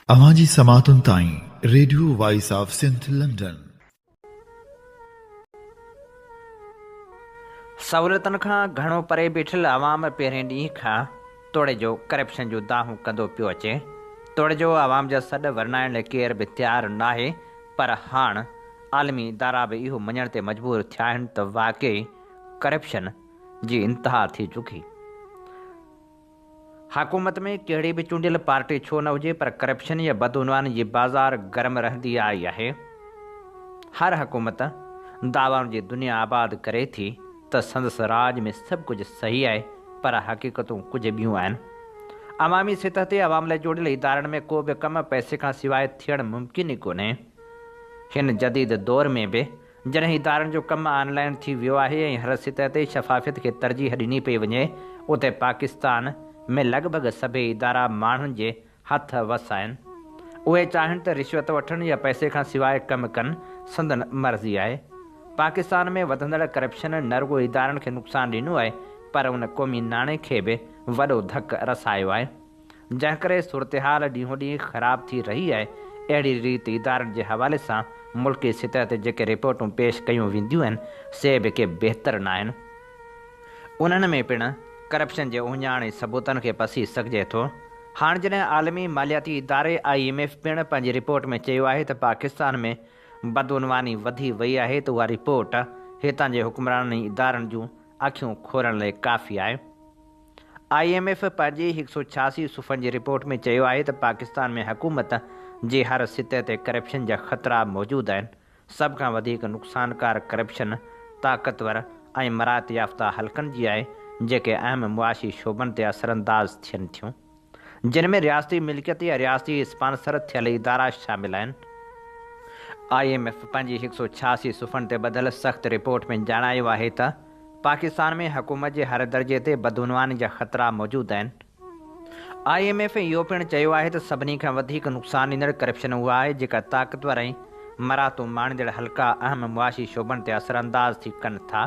अवाजी समातुन ताईं radio voice of Sindh London. सहूलियतुनि खां घणो परे बीठल आवाम पहिरें ॾींहं खां तोड़े जो करप्शन जो दाहूं कंदो पियो अचे। तोड़े जो आवाम जा सॾ वरनाइण लाइ केर बि तयारु नाहे, पर हाणे आलमी इदारा बि इहो मञण ते मजबूर थिया आहिनि त वाक़ई करप्शन जी इंतिहा थी चुकी। हुकूमत में कहिड़ी बि चूंडियल पार्टी छो न हुजे, पर करप्शन या बदउनवानी जी बाज़ार गरम रहंदी आई आहे। हर हुकूमत दावाउनि जी दुनिया आबाद करे थी त संदसि राज में सभु कुझु सही आहे, पर हक़ीक़तूं कुझु ॿियूं आहिनि। अवामी सतह ते अवाम लाइ जोड़ियल इदारनि में को बि कमु पैसे खां सवाइ थियणु मुमकिन ई कोन्हे। हिन जदीद दौर में बि जॾहिं इदारनि जो कमु ऑनलाइन थी वियो आहे ऐं हर सतह ते शफ़ाफ़ियत खे तरजीह ॾिनी पई वञे, उते पाकिस्तान में लॻभॻि सभई इदारा माण्हुनि जे हथ वस आहिनि। उहे चाहिनि त रिश्वत वठनि या पैसे खां सवाइ कमु कनि, संदन मर्ज़ी आहे। पाकिस्तान में वधंदड़ करप्शन न रुॻो इदारनि खे नुक़सानु ॾिनो आहे, पर उन क़ौमी नाणे खे बि वॾो धकु रसायो आहे, जंहिं करे सूरतहाल ॾींहों ॾींहुं ख़राब थी रही आहे। अहिड़ी रीति इदारनि जे हवाले सां मुल्की सतह ते जेके रिपोर्टूं पेश कयूं वेंदियूं आहिनि, से बि के बहितर न आहिनि। उन्हनि में पिणु करप्शन जे उहिञाणे सबूतनि खे पसी सघिजे थो। हाणे जॾहिं आलमी मालियाती इदारे IMF पिणु पंहिंजी रिपोर्ट में चयो आहे त पाकिस्तान में बदउनवानी वधी वई आहे, त उहा रिपोर्ट हितां जे हुक्मरानी इदारनि जूं अखियूं खोलण लाइ काफ़ी आहे। IMF पंहिंजी 186 सुफ़नि जी रिपोर्ट में चयो आहे त पाकिस्तान में हुकूमत जी हर सतह ते करप्शन जा ख़तरा मौजूदु आहिनि। सभ खां वधीक नुक़सानकार करप्शन ताक़तवर ऐं मरात याफ़्ता हल्कनि जी आहे, जेके अहम मुआशी शोबनि ते असरअंदाज़ थियनि थियूं, जिन में रियासती मिल्कियत या रियासती स्पॉन्सर थियल इदारा शामिल आहिनि। IMF पंहिंजी 186 सुफ़नि ते ॿधल सख़्त रिपोर्ट में ॼाणायो आहे त पाकिस्तान में हुकूमत जे हर दर्जे ते बदउनवानी जा ख़तरा मौजूदु आहिनि। IMF इहो पिणु चयो आहे त सभिनी खां वधीक नुक़सानु ॾींदड़ करप्शन उहा आहे जेका ताक़तवर ऐं मरातूं माणींदड़ हल्का अहम मुआशी शोबनि ते असरअंदाज़ थी कनि था,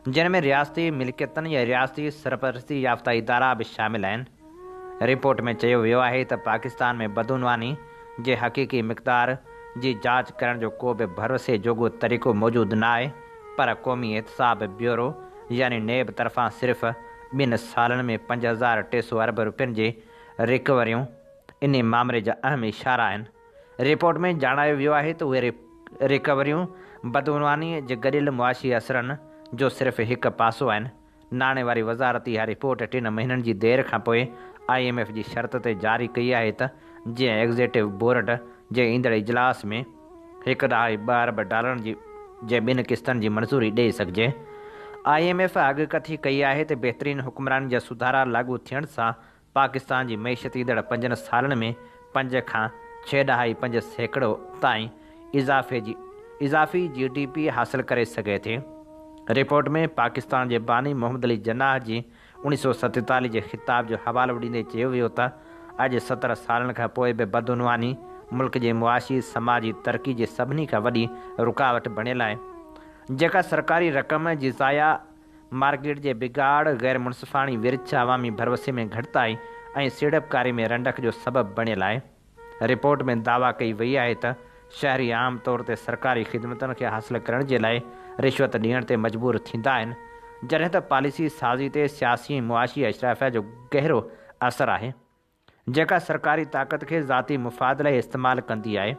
जिन में रियासती मिल्कियतनि या रियासती सरपरस्ती याफ़्ता इदारा बि शामिल आहिनि। रिपोर्ट में चयो वियो आहे त पाकिस्तान में बदउनवानी जे हक़ीक़ी मिक़दार जी जांच करण जो को बि भरोसे जोॻो तरीक़ो मौजूदु न आहे, पर क़ौमी एहतसाब ब्यूरो यानी नेब तरफ़ां सिर्फ़ 2 सालनि में 5,300 अरब रुपयनि जी रिकवरियूं इन मामले जा अहम इशारा आहिनि। रिपोर्ट में ॼाणायो वियो आहे त उहे रिकवरियूं बदउनवानी जे गॾियल मुआशी असरनि जो सिर्फ़ु हिकु पासो आहिनि। नाणे वारी वज़ारत इहा रिपोर्ट 3 महीननि जी देरि खां पोइ IMF जी शर्त ते जारी कई आहे त जीअं एग्ज़ीक्यूटिव बोर्ड जे ईंदड़ इजलास में 1.2 अरब डॉलरनि जे 2 क़िस्तनि जी मंज़ूरी ॾेई सघिजे। IMF अॻकथी कई आहे त बहितरीन हुक्मरानी जा सुधारा लागू थियण सां पाकिस्तान जी मईशत ईंदड़ 5 सालनि में 5 खां 6.5% ताईं इज़ाफ़ी GDP हासिल करे सघे थी। रिपोर्ट में पाकिस्तान जे बानी मोहम्मद अली जनाह जी 1947 जे ख़िताब जो हवालो ॾींदे चयो वियो त अॼु 17 सालनि खां पोइ बि बदउनवानी मुल्क जे मुआशी समाजी तरक़ी जी सभिनी खां वॾी रुकावट बणियल आहे, जेका सरकारी रक़म जी ज़ाया, मार्केट जे बिगाड़, गैर मुनसिफ़ाणी विर्छ, अवामी भरवसे में घटिताई ऐं सीड़पकारी में रंडक जो सबबु बणियल आहे। रिपोर्ट में दावा कई वई आहे त शहरी आम तौर ते सरकारी ख़िदमतुनि खे हासिल करण जे लाइ रिश्वत ॾियण ते मजबूर थींदा आहिनि, जॾहिं त पॉलिसी साज़ी ते सियासी मुआशी अशराफ़िया जो गहरो असरु आहे, जेका सरकारी ताक़त खे ज़ाती मुफ़ाद लाइ इस्तेमालु कंदी आहे।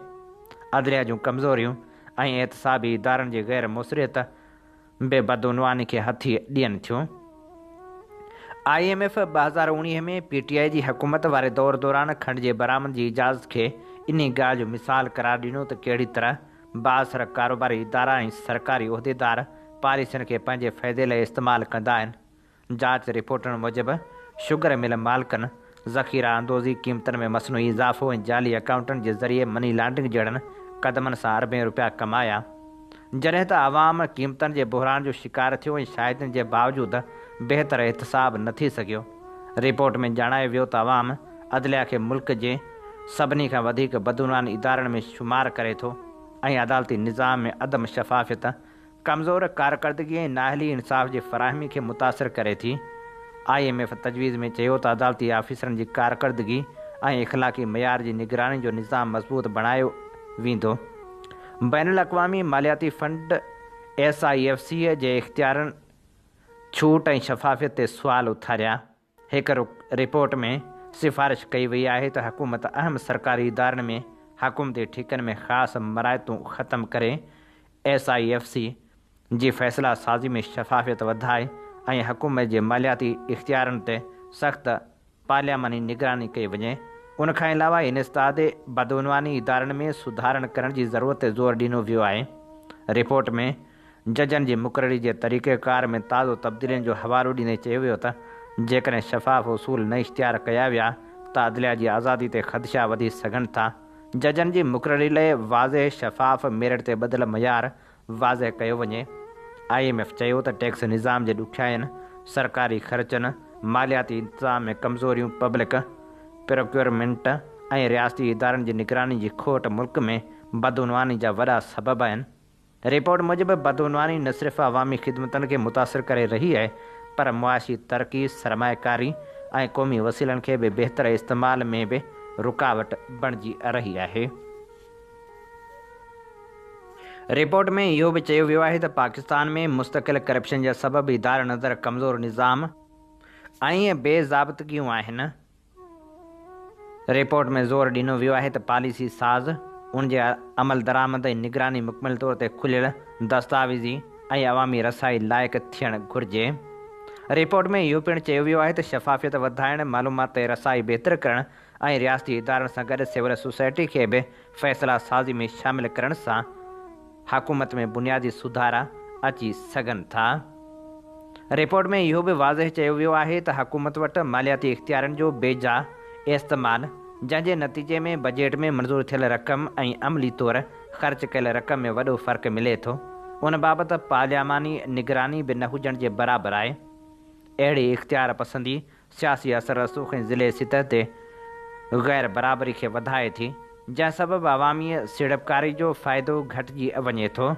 अदलिया जूं कमज़ोरियूं ऐं एहतसाबी इदारनि जी गैर मुसरियत बि बदउनवानी खे हथी ॾियनि थियूं। IMF 2019 में PTI जी हुकूमत वारे दौर दौरान खंड जे बरामद जी इजाज़त खे इन ॻाल्हि जो मिसाल करार ॾिनो त कहिड़ी तरह बाअसर कारोबारी इदारा ऐं सरकारी उहिदेदार पॉलिसियुनि खे पंहिंजे फ़ाइदे लाइ इस्तेमालु कंदा आहिनि। जांच रिपोर्टुनि मूजिबि शुगर मिल मालिकनि ज़ख़ीरा अंदोज़ी क़ीमतनि में मसनूई इज़ाफ़ो ऐं जाली अकाउंटनि जे ज़रिए मनी लॉन्ड्रिंग जहिड़नि क़दमनि सां अरबें रुपया कमाया, जॾहिं त आवाम क़ीमतनि जे बहिरान जो शिकार थियो ऐं शाहिदनि जे बावजूदि बहितर एहतसाब न थी सघियो। रिपोर्ट में ॼाणायो वियो त आवाम अदलिया खे मुल्क जे सभिनी खां वधीक बदउनवानी इदारनि में शुमारु करे थो ऐं अदालती निज़ाम में अदम शफ़ाफ़ियत, कमज़ोर कारकर्दगी ऐं नाअहली इंसाफ़ जी फ़राहमी खे मुतासिर करे थी। IMF तजवीज़ में चयो त अदालती ऑफिसरनि जी कारकर्दगी ऐं इख़लाक़ी मयार जी निगरानी जो निज़ाम मज़बूत बणायो वेंदो। बैनुल अक़वामी मालियाती फंड SIFC जे इख़्तियारनि छूट ऐं शफ़ाफ़ियत ते सुवाल उथारिया। हिक रिपोर्ट में सिफ़ारिश कई वई आहे त हुकूमत अहम सरकारी इदारनि में हुकूमती ठीकनि में ख़ासि मराइतूं ख़तमु करे SIFC जी फ़ैसिला साज़ी में शफ़ाफ़ियत वधाए ऐं हुकूमत जे मालियाती इख़्तियारनि ते सख़्त पार्लियामानी निगरानी कई वञे। उन खां अलावा इन इस्तादे बदउनवानी इदारनि में सुधारण करण जी ज़रूरत ते ज़ोर ॾिनो वियो आहे। रिपोर्ट में जजनि जी मुक़ररी जे तरीक़ेकार में ताज़ो तब्दीलियुनि जो हवालो ॾींदे चयो वियो त जेकॾहिं शफ़ाफ़ उसूल न इख़्तियार कया विया त अदलिया जी आज़ादी ते ख़दशा वधी सघनि था। जजनि जी मुक़ररी लाइ वाज़े शफ़ाफ़ मेरिट ते ॿधल मयार वाज़े कयो वञे। IMF चयो त टैक्स निज़ाम जे ॾुखियाईनि, सरकारी ख़र्चनि, मालियाती इंतिज़ाम में कमज़ोरियूं, पब्लिक प्रोक्योरमेंट ऐं रियासती इदारनि जी निगरानी जी खोट मुल्क में बदउनवानी जा वॾा सबब आहिनि। रिपोर्ट मूजिबि बदउनवानी न सिर्फ़ु अवामी ख़िदमतनि खे मुतासिर करे रही आहे पर मुआशी तरक़ी, सरमायाकारी ऐं क़ौमी वसीलनि खे बि बहितर इस्तेमाल में बि रुकावट बणिजी रही आहे। रिपोर्ट में इहो बि चयो वियो आहे त पाकिस्तान में मुस्तक़िल करप्शन जा सबब इदारा नज़र कमज़ोर निज़ाम ऐं बेज़ाब्तगियूं आहिनि। रिपोर्ट में ज़ोर ॾिनो वियो आहे त पॉलिसी साज़ उन जे अमल दरामद ऐं निगरानी मुकमिल तौर ते खुलियल, दस्तावेज़ी ऐं अवामी रसाई लाइक़ु थियणु घुरिजे। रिपोर्ट में इहो पिणु चयो वियो आहे त शफ़ाफ़ियत वधाइण, मालूमात ते रसाई बहितर करणु ऐं रियासती इदारनि सां गॾु सिविल सोसाइटी खे बि फ़ैसिला साज़ी में शामिल करण सां हुकूमत में बुनियादी सुधारा अची सघनि था। रिपोर्ट में इहो बि वाज़ह चयो वियो आहे त हुकूमत वटि मालियाती इख़्तियारनि जो बेजा इस्तेमालु, जंहिंजे नतीजे में बजट में मंज़ूर थियल रक़म ऐं अमली तौरु ख़र्च कयल रक़म में वॾो फ़र्क़ु मिले थो, उन बाबति पार्लियामानी निगरानी बि न हुजण जे बराबरि आहे। अहिड़ी इख़्तियार पसंदी सियासी असर रसूख़ ऐं ज़िले सतह ते गैर बराबरी खे वधाए थी, जंहिं सबबि अवामी सीड़पकारी जो फ़ाइदो घटिजी वञे थो।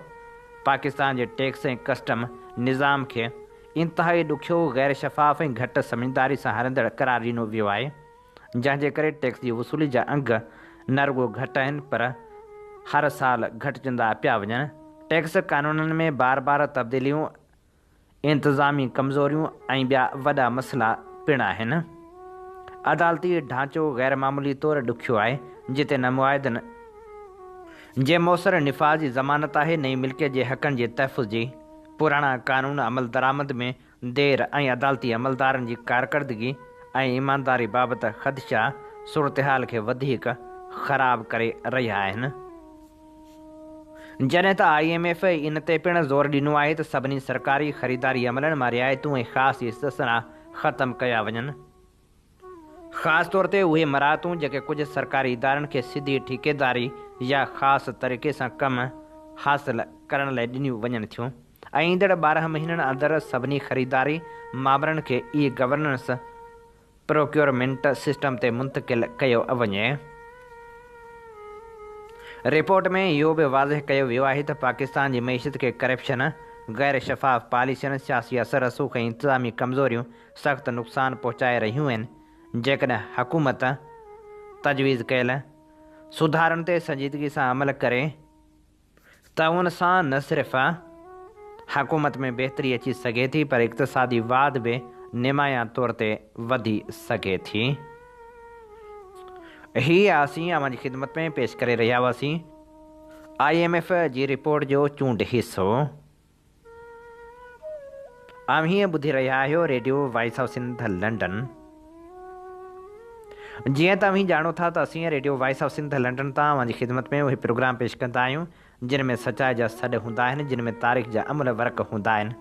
पाकिस्तान जे टैक्स ऐं कस्टम निज़ाम खे इंतिहाई ॾुखियो, गैर शफ़ाफ़ ऐं घटि समझदारी सां हलंदड़ करार ॾिनो वियो आहे, जंहिंजे करे टैक्स जी वसूली जा अंग न रुॻो घटि आहिनि पर हर साल घटिजंदा पिया वञनि। टैक्स कानूननि में बार बार तब्दीलियूं, इंतिज़ामी कमज़ोरियूं ऐं ॿिया वॾा मसइला पिणु आहिनि। अदालती ढांचो गैर मामूली तौरु ॾुखियो आहे, जिते न मुआइदनि जे मौसर निफ़ाज़ जी ज़मानत आहे, नई मिल्कियत जे हक़नि जे तहफ़ुज़ जी, पुराणा कानून अमल दरामद में देर ऐं अदालती अमलदारनि जी कारकर्दगी ऐं ईमानदारी बाबति ख़दशा सूरतहाल खे वधीक ख़राब करे रहिया आहिनि। जॾहिं त IMF इन ते पिणु ज़ोर ॾिनो आहे त सभिनी सरकारी ख़रीदारी अमलनि मां रिआयतूं ऐं ख़ासि इस्तिस्ना ख़तमु कया वञनि। ख़ासि तौर ते उहे मराहतूं जेके कुझु सरकारी इदारनि खे सिधी ठेकेदारी या ख़ासि तरीक़े सां कमु हासिलु करण लाइ ॾिनियूं वञनि थियूं, ऐं ईंदड़ 12 महीननि अंदरि सभिनी ख़रीदारी मामलनि खे गवर्नेंस प्रोक्योरमेंट सिस्टम ते मुंतक़िल कयो वञे। रिपोर्ट में इहो बि वाज़ह कयो वियो आहे त पाकिस्तान जी मईशत खे करप्शन, गैर शफ़ाफ़ पॉलिसियुनि, सियासी असर रसूख़ ऐं इंतिज़ामी कमज़ोरियूं सख़्तु नुक़सान पहुचाए रहियूं आहिनि। जेकॾहिं हुकूमत तजवीज़ कयल सुधारनि ते संजीदगी सां अमल करे त उन सां न सिर्फ़ु हुकूमत में बहितरी अची सघे थी पर इक़्तिसादी वाध बि निमाया तौर ते वधी सघे थी। हीअ असीं अवां जी ख़िदमत में पेश करे रहिया हुआसीं IMF जी रिपोर्ट जो चूंड हिसो। हीअं ॿुधी रहिया आहियो radio voice of Sindh London. जीअं त अव्हीं ॼाणो था त असीं radio voice of Sindh London तां अवां जी ख़िदमत में उहे प्रोग्राम पेश कंदा आहियूं जिन में सचाई जा सॾ हूंदा आहिनि, जिन में तारीख़ जा अमल वर्क हूंदा आहिनि।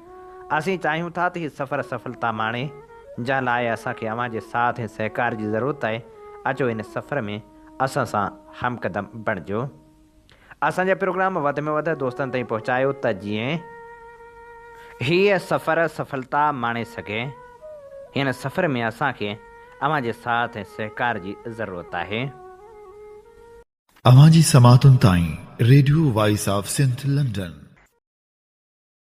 असीं चाहियूं था त हीउ सफ़र सफलता माणे, जंहिं लाइ असांखे अवां जे साथ ऐं सहकार जी ज़रूरत आहे। अचो इन सफ़र में असां सां हमक़दम बणिजो। असांजा प्रोग्राम वधि में वधि दोस्तनि ताईं पहुचायो त जीअं हीअ सफ़र सफलता माणे सघे। हिन सफ़र में असांखे अवां जे साथ ऐं सहकार जी ज़रूरत आहे। अवां जी समातुनि ताईं radio voice of Sindh London